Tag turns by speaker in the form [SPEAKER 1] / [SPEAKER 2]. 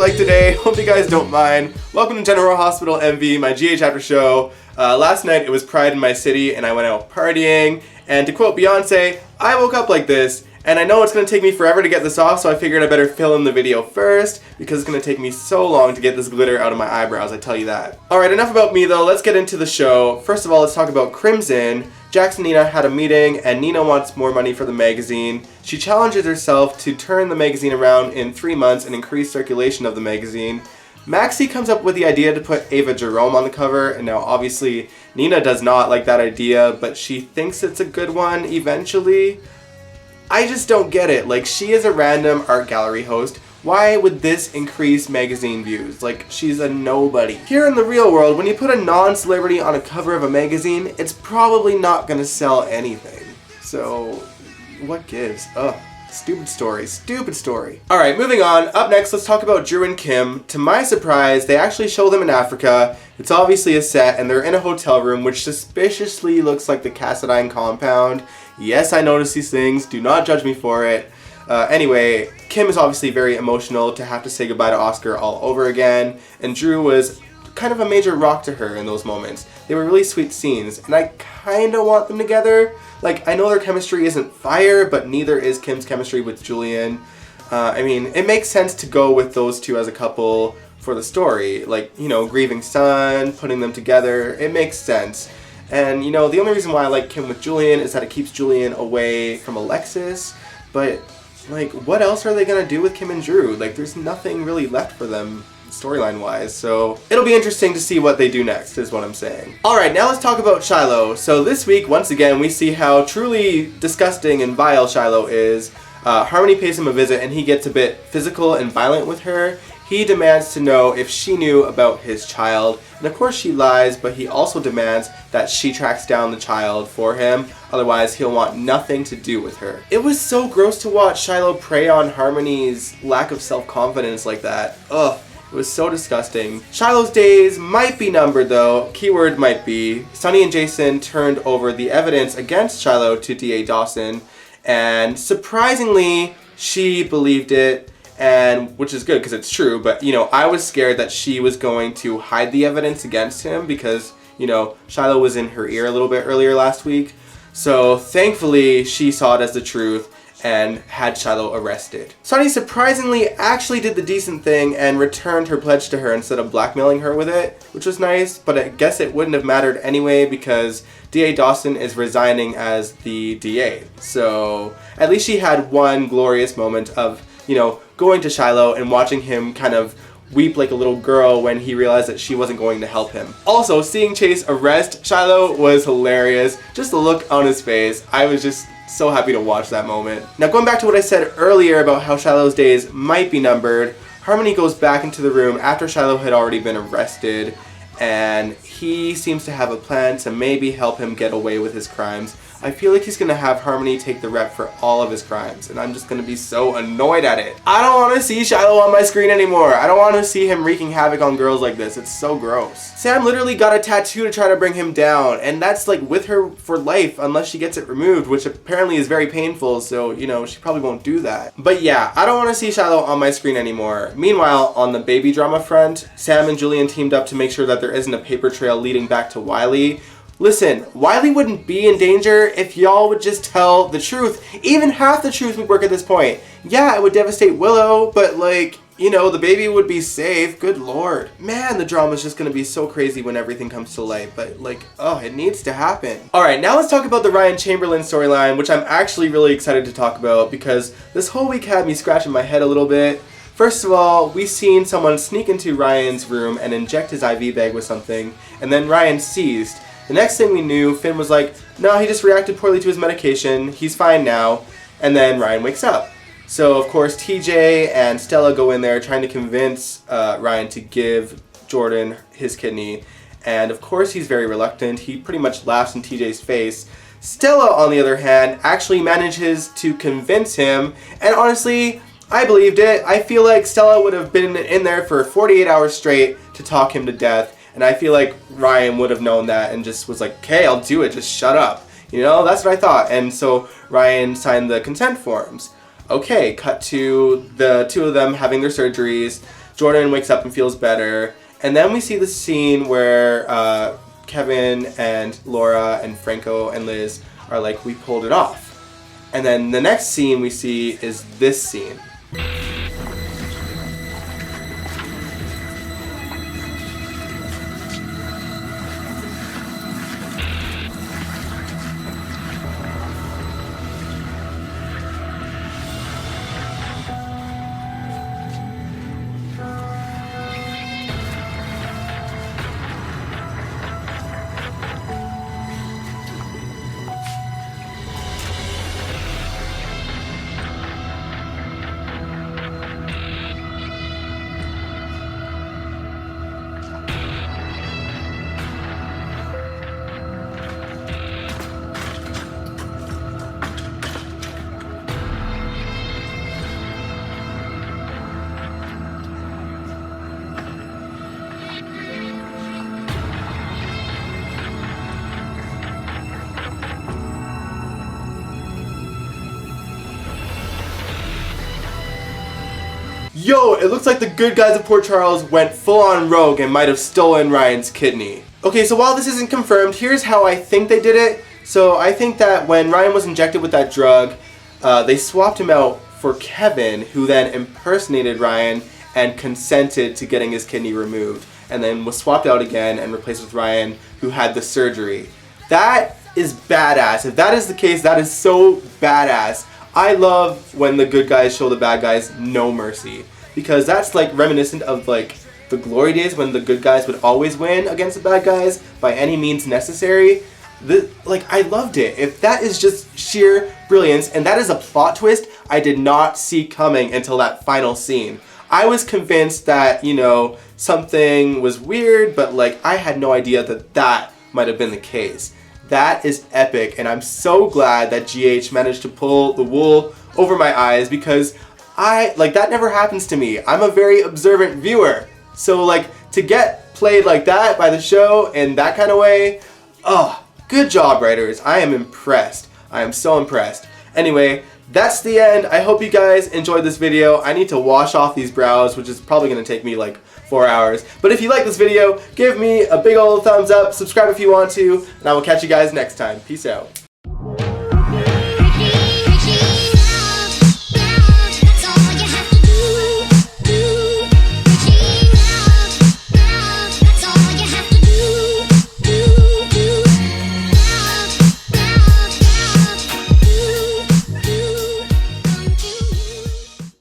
[SPEAKER 1] like today. Hope you guys don't mind. Welcome to General Hospital MV, my GH after show. Last night it was Pride in my city and I went out partying. And to quote Beyonce, I woke up like this. And I know it's going to take me forever to get this off, so I figured I better film the video first because it's going to take me so long to get this glitter out of my eyebrows, I tell you that. Alright, enough about me though, let's get into the show. First of all, let's talk about Crimson. Jax and Nina had a meeting and Nina wants more money for the magazine. She challenges herself to turn the magazine around in 3 months and increase circulation of the magazine. Maxie comes up with the idea to put Ava Jerome on the cover, and now obviously Nina does not like that idea, but she thinks it's a good one eventually. I just don't get it. Like, she is a random art gallery host. Why would this increase magazine views? Like, she's a nobody. Here in the real world, when you put a non-celebrity on a cover of a magazine, it's probably not gonna sell anything. So, what gives? Ugh. Stupid story. Stupid story. Alright, moving on. Up next, let's talk about Drew and Kim. To my surprise, they actually show them in Africa. It's obviously a set, and they're in a hotel room, which suspiciously looks like the Cassadine compound. Yes, I noticed these things. Do not judge me for it. Anyway, Kim is obviously very emotional to have to say goodbye to Oscar all over again, and Drew was kind of a major rock to her in those moments. They were really sweet scenes, and I kind of want them together. Like, I know their chemistry isn't fire, but neither is Kim's chemistry with Julian. I mean, it makes sense to go with those two as a couple for the story. Like, you know, grieving son, putting them together, it makes sense. And, you know, the only reason why I like Kim with Julian is that it keeps Julian away from Alexis. But, like, what else are they going to do with Kim and Drew? Like, there's nothing really left for them storyline-wise. So, it'll be interesting to see what they do next, is what I'm saying. Alright, now let's talk about Shiloh. So, this week, once again, we see how truly disgusting and vile Shiloh is. Harmony pays him a visit, and he gets a bit physical and violent with her. He demands to know if she knew about his child, and of course she lies, but he also demands that she tracks down the child for him, otherwise he'll want nothing to do with her. It was so gross to watch Shiloh prey on Harmony's lack of self-confidence like that. Ugh, it was so disgusting. Shiloh's days might be numbered though, keyword might be. Sonny and Jason turned over the evidence against Shiloh to DA Dawson, and surprisingly, she believed it. And which is good because it's true, but you know, I was scared that she was going to hide the evidence against him because, you know, Shiloh was in her ear a little bit earlier last week. So thankfully she saw it as the truth and had Shiloh arrested. Sonny surprisingly actually did the decent thing and returned her pledge to her instead of blackmailing her with it, which was nice, but I guess it wouldn't have mattered anyway because DA Dawson is resigning as the DA. So at least she had one glorious moment of, you know, going to Shiloh and watching him kind of weep like a little girl when he realized that she wasn't going to help him. Also, seeing Chase arrest Shiloh was hilarious. Just the look on his face. I was just so happy to watch that moment. Now, going back to what I said earlier about how Shiloh's days might be numbered, Harmony goes back into the room after Shiloh had already been arrested, and he seems to have a plan to maybe help him get away with his crimes. I feel like he's going to have Harmony take the rep for all of his crimes, and I'm just going to be so annoyed at it. I don't want to see Shiloh on my screen anymore. I don't want to see him wreaking havoc on girls like this. It's so gross. Sam literally got a tattoo to try to bring him down, and that's like with her for life unless she gets it removed, which apparently is very painful, so, you know, she probably won't do that. But yeah, I don't want to see Shiloh on my screen anymore. Meanwhile, on the baby drama front, Sam and Julian teamed up to make sure that there isn't a paper trail leading back to Wiley. Listen, Wiley wouldn't be in danger if y'all would just tell the truth. Even half the truth would work at this point. Yeah, it would devastate Willow, but like, you know, the baby would be safe. Good lord. Man, the drama's just gonna be so crazy when everything comes to light, but like, oh, it needs to happen. Alright, now let's talk about the Ryan Chamberlain storyline, which I'm actually really excited to talk about because this whole week had me scratching my head a little bit. First of all, we seen someone sneak into Ryan's room and inject his IV bag with something, and then Ryan seized. The next thing we knew, Finn was like, no, he just reacted poorly to his medication, he's fine now, and then Ryan wakes up. So of course TJ and Stella go in there trying to convince Ryan to give Jordan his kidney, and of course he's very reluctant. He pretty much laughs in TJ's face. Stella, on the other hand, actually manages to convince him, and honestly, I believed it. I feel like Stella would have been in there for 48 hours straight to talk him to death. And I feel like Ryan would have known that and just was like, okay, I'll do it, just shut up. You know, that's what I thought. And so Ryan signed the consent forms. Okay, cut to the two of them having their surgeries. Jordan wakes up and feels better. And then we see the scene where Kevin and Laura and Franco and Liz are like, we pulled it off. And then the next scene we see is this scene. Yo, it looks like the good guys of Port Charles went full on rogue and might have stolen Ryan's kidney. Okay, so while this isn't confirmed, here's how I think they did it. So I think that when Ryan was injected with that drug, they swapped him out for Kevin, who then impersonated Ryan and consented to getting his kidney removed, and then was swapped out again and replaced with Ryan, who had the surgery. That is badass. If that is the case, that is so badass. I love when the good guys show the bad guys no mercy, because that's like reminiscent of like the glory days when the good guys would always win against the bad guys by any means necessary. I loved it. If that is just sheer brilliance, and that is a plot twist I did not see coming until that final scene. I was convinced that, you know, something was weird, but like I had no idea that that might have been the case. That is epic, and I'm so glad that GH managed to pull the wool over my eyes, because that never happens to me. I'm a very observant viewer. So like to get played like that by the show in that kind of way, oh, good job, writers. I am impressed. I am so impressed. Anyway, that's the end. I hope you guys enjoyed this video. I need to wash off these brows, which is probably going to take me like 4 hours. But if you like this video, give me a big old thumbs up, subscribe if you want to, and I will catch you guys next time. Peace out.